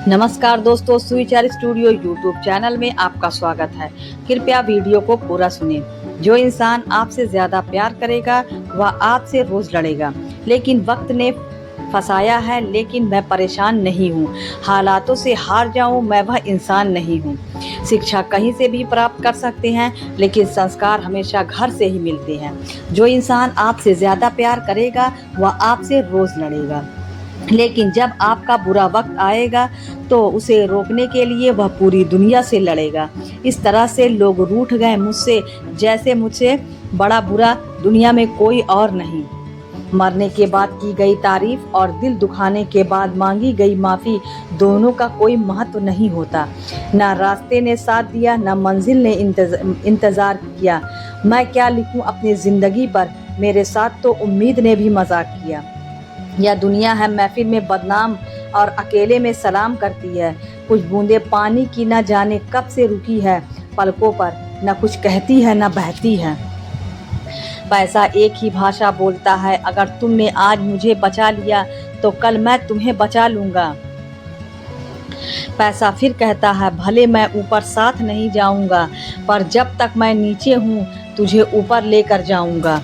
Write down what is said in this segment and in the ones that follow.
नमस्कार दोस्तों, सुविचार स्टूडियो यूट्यूब चैनल में आपका स्वागत है। कृपया वीडियो को पूरा सुनें। जो इंसान आपसे ज्यादा प्यार करेगा वह आपसे रोज लड़ेगा, लेकिन वक्त ने फंसाया है। लेकिन मैं परेशान नहीं हूँ, हालातों से हार जाऊँ मैं वह इंसान नहीं हूँ। शिक्षा कहीं से भी प्राप्त कर सकते हैं, लेकिन संस्कार हमेशा घर से ही मिलते हैं। जो इंसान आपसे ज्यादा प्यार करेगा वह आपसे रोज लड़ेगा, लेकिन जब आपका बुरा वक्त आएगा तो उसे रोकने के लिए वह पूरी दुनिया से लड़ेगा। इस तरह से लोग रूठ गए मुझसे, जैसे मुझसे बड़ा बुरा दुनिया में कोई और नहीं। मरने के बाद की गई तारीफ और दिल दुखाने के बाद मांगी गई माफ़ी, दोनों का कोई महत्व नहीं होता। ना रास्ते ने साथ दिया, ना मंजिल ने इंतज़ार किया। मैं क्या लिखूं अपनी ज़िंदगी पर, मेरे साथ तो उम्मीद ने भी मजाक किया। यह दुनिया है महफिल में बदनाम और अकेले में सलाम करती है। कुछ बूंदे पानी की न जाने कब से रुकी है पलकों पर, न कुछ कहती है न बहती है। पैसा एक ही भाषा बोलता है, अगर तुमने आज मुझे बचा लिया तो कल मैं तुम्हें बचा लूँगा। पैसा फिर कहता है, भले मैं ऊपर साथ नहीं जाऊँगा, पर जब तक मैं नीचे हूँ तुझे ऊपर लेकर जाऊँगा।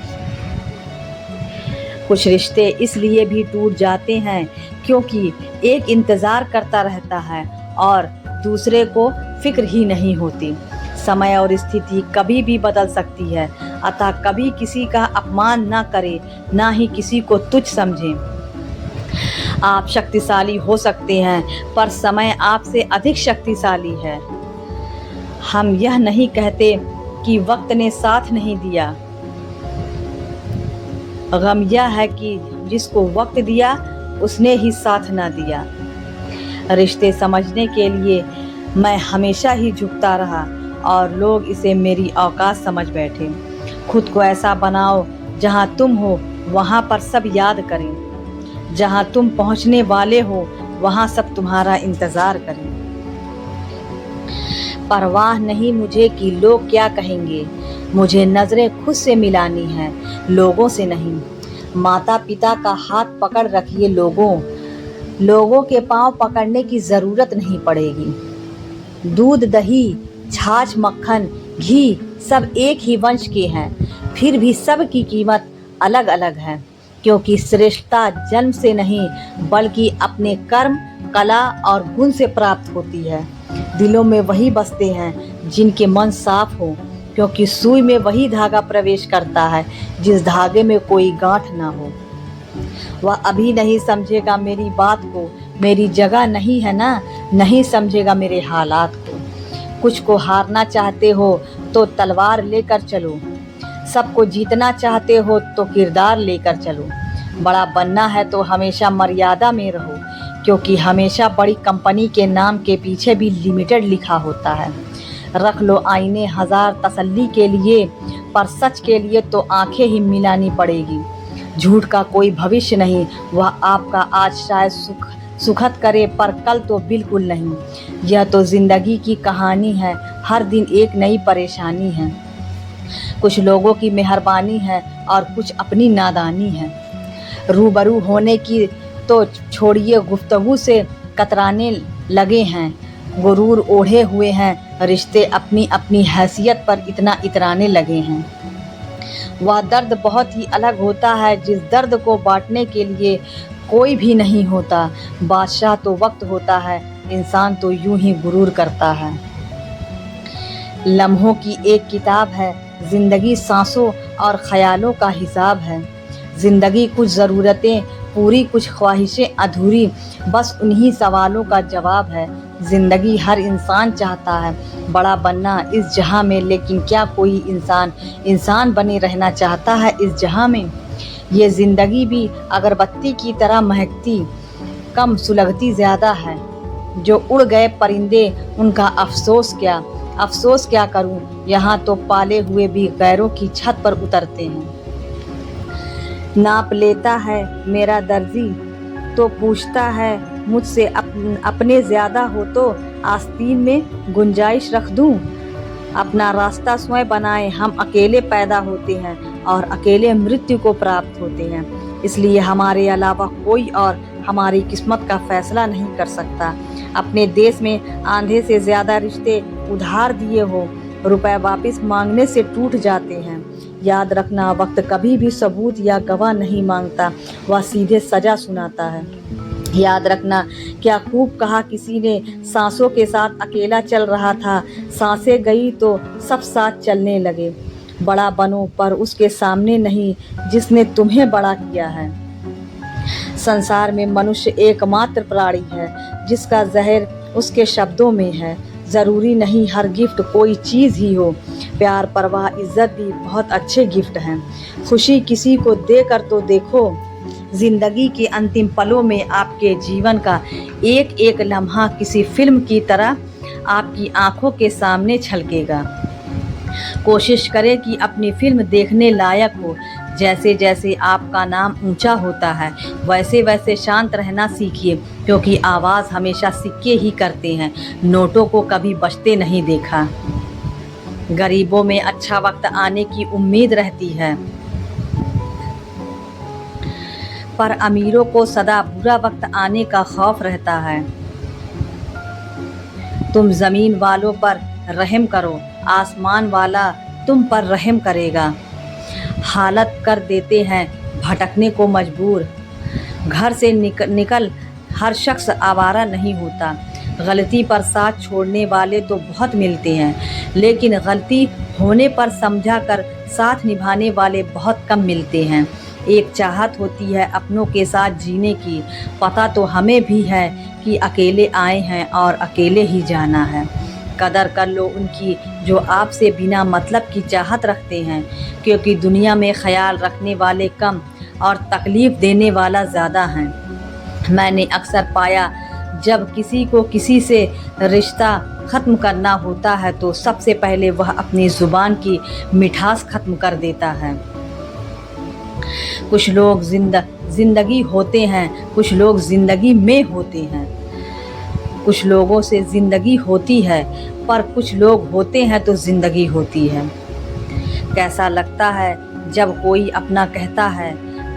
कुछ रिश्ते इसलिए भी टूट जाते हैं क्योंकि एक इंतज़ार करता रहता है और दूसरे को फिक्र ही नहीं होती। समय और स्थिति कभी भी बदल सकती है, अतः कभी किसी का अपमान ना करें, ना ही किसी को तुच्छ समझें। आप शक्तिशाली हो सकते हैं, पर समय आपसे अधिक शक्तिशाली है। हम यह नहीं कहते कि वक्त ने साथ नहीं दिया, गम यह है कि जिसको वक्त दिया उसने ही साथ ना दिया। रिश्ते समझने के लिए मैं हमेशा ही झुकता रहा और लोग इसे मेरी औकात समझ बैठे। खुद को ऐसा बनाओ जहां तुम हो वहां पर सब याद करें, जहां तुम पहुंचने वाले हो वहां सब तुम्हारा इंतज़ार करें। परवाह नहीं मुझे कि लोग क्या कहेंगे, मुझे नज़रें खुद से मिलानी है, लोगों से नहीं। माता पिता का हाथ पकड़ रखिए, लोगों के पांव पकड़ने की ज़रूरत नहीं पड़ेगी। दूध, दही, छाछ, मक्खन, घी सब एक ही वंश के हैं, फिर भी सब की कीमत अलग अलग है, क्योंकि श्रेष्ठता जन्म से नहीं बल्कि अपने कर्म, कला और गुण से प्राप्त होती है। दिलों में वही बसते हैं जिनके मन साफ हो, क्योंकि सुई में वही धागा प्रवेश करता है जिस धागे में कोई गांठ ना हो। वह अभी नहीं समझेगा मेरी बात को, मेरी जगह नहीं है ना, नहीं समझेगा मेरे हालात को। कुछ को हारना चाहते हो तो तलवार लेकर चलो, सबको जीतना चाहते हो तो किरदार लेकर चलो। बड़ा बनना है तो हमेशा मर्यादा में रहो, क्योंकि हमेशा बड़ी कंपनी के नाम के पीछे भी लिमिटेड लिखा होता है। रख लो आईने हजार तसल्ली के लिए, पर सच के लिए तो आंखें ही मिलानी पड़ेगी। झूठ का कोई भविष्य नहीं, वह आपका आज शायद सुखद करे पर कल तो बिल्कुल नहीं। यह तो जिंदगी की कहानी है, हर दिन एक नई परेशानी है। कुछ लोगों की मेहरबानी है और कुछ अपनी नादानी है। रूबरू होने की तो छोड़िए, गुफ्तगू से कतराने लगे हैं। गुरूर ओढ़े हुए हैं, रिश्ते अपनी अपनी हैसियत पर इतना इतराने लगे हैं। वह दर्द बहुत ही अलग होता है जिस दर्द को बांटने के लिए कोई भी नहीं होता। बादशाह तो वक्त होता है, इंसान तो यूं ही गुरूर करता है। लम्हों की एक किताब है, जिंदगी सांसों और ख्यालों का हिसाब है। जिंदगी कुछ ज़रूरतें पूरी, कुछ ख्वाहिशें अधूरी, बस उन्हीं सवालों का जवाब है। जिंदगी हर इंसान चाहता है बड़ा बनना इस जहां में, लेकिन क्या कोई इंसान बने रहना चाहता है इस जहां में? ये ज़िंदगी भी अगरबत्ती की तरह महकती, कम सुलगती ज़्यादा है। जो उड़ गए परिंदे उनका अफसोस क्या करूं, यहाँ तो पाले हुए भी गैरों की छत पर उतरते हैं। नाप लेता है मेरा दर्जी तो पूछता है मुझसे, अपने ज़्यादा हो तो आस्तीन में गुंजाइश रख दूं। अपना रास्ता स्वयं बनाएं, हम अकेले पैदा होते हैं और अकेले मृत्यु को प्राप्त होते हैं। इसलिए हमारे अलावा कोई और हमारी किस्मत का फैसला नहीं कर सकता। अपने देश में आधे से ज़्यादा रिश्ते उधार दिए हो, रुपए वापस मांगने से टूट जाते हैं। याद रखना, वक्त कभी भी सबूत या गवाह नहीं मांगता, वह सीधे सजा सुनाता है। याद रखना, क्या खूब कहा किसी ने, सांसों के साथ अकेला चल रहा था, सांसें गई तो सब साथ चलने लगे। बड़ा बनो पर उसके सामने नहीं जिसने तुम्हें बड़ा किया है। संसार में मनुष्य एकमात्र प्राणी है जिसका जहर उसके शब्दों में है। ज़रूरी नहीं हर गिफ्ट कोई चीज़ ही हो, प्यार, परवाह, इज्जत भी बहुत अच्छे गिफ्ट हैं। खुशी किसी को देकर तो देखो। जिंदगी के अंतिम पलों में आपके जीवन का एक एक लम्हा किसी फिल्म की तरह आपकी आंखों के सामने छलकेगा। कोशिश करें कि अपनी फिल्म देखने लायक हो। जैसे जैसे आपका नाम ऊंचा होता है, वैसे वैसे शांत रहना सीखिए, क्योंकि आवाज़ हमेशा सिक्के ही करते हैं, नोटों को कभी बचते नहीं देखा। गरीबों में अच्छा वक्त आने की उम्मीद रहती है, पर अमीरों को सदा बुरा वक्त आने का खौफ रहता है। तुम ज़मीन वालों पर रहम करो, आसमान वाला तुम पर रहम करेगा। हालत कर देते हैं भटकने को मजबूर। घर से निकल हर शख्स आवारा नहीं होता। गलती पर साथ छोड़ने वाले तो बहुत मिलते हैं, लेकिन गलती होने पर समझा कर साथ निभाने वाले बहुत कम मिलते हैं। एक चाहत होती है अपनों के साथ जीने की, पता तो हमें भी है कि अकेले आए हैं और अकेले ही जाना है। कदर कर लो उनकी जो आपसे बिना मतलब की चाहत रखते हैं, क्योंकि दुनिया में ख्याल रखने वाले कम और तकलीफ़ देने वाला ज़्यादा हैं। मैंने अक्सर पाया, जब किसी को किसी से रिश्ता ख़त्म करना होता है तो सबसे पहले वह अपनी ज़ुबान की मिठास ख़त्म कर देता है। कुछ लोग ज़िंदगी होते हैं, कुछ लोग ज़िंदगी में होते हैं। कुछ लोगों से ज़िंदगी होती है, पर कुछ लोग होते हैं तो ज़िंदगी होती है। कैसा लगता है जब कोई अपना कहता है,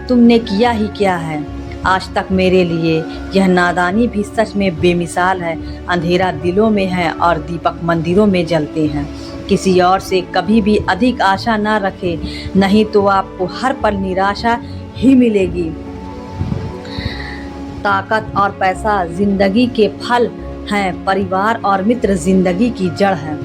तुमने किया ही क्या है आज तक मेरे लिए। यह नादानी भी सच में बेमिसाल है। अंधेरा दिलों में है और दीपक मंदिरों में जलते हैं। किसी और से कभी भी अधिक आशा ना रखें, नहीं तो आपको हर पल निराशा ही मिलेगी। ताकत और पैसा जिंदगी के फल हैं, परिवार और मित्र जिंदगी की जड़ है।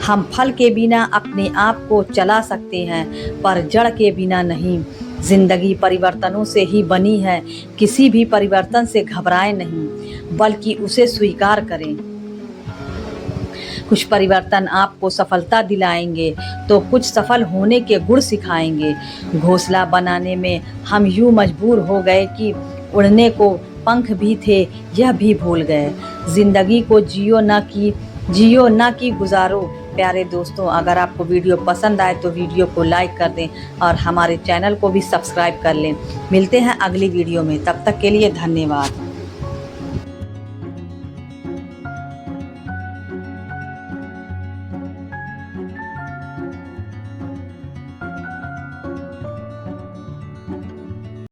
हम फल के बिना अपने आप को चला सकते हैं, पर जड़ के बिना नहीं। जिंदगी परिवर्तनों से ही बनी है, किसी भी परिवर्तन से घबराएं नहीं, बल्कि उसे स्वीकार करें। कुछ परिवर्तन आपको सफलता दिलाएंगे तो कुछ सफल होने के गुण सिखाएंगे। घोंसला बनाने में हम यूँ मजबूर हो गए कि उड़ने को पंख भी थे यह भी भूल गए। ज़िंदगी को जियो ना कि गुजारो। प्यारे दोस्तों, अगर आपको वीडियो पसंद आए तो वीडियो को लाइक कर दें और हमारे चैनल को भी सब्सक्राइब कर लें। मिलते हैं अगली वीडियो में, तब तक के लिए धन्यवाद।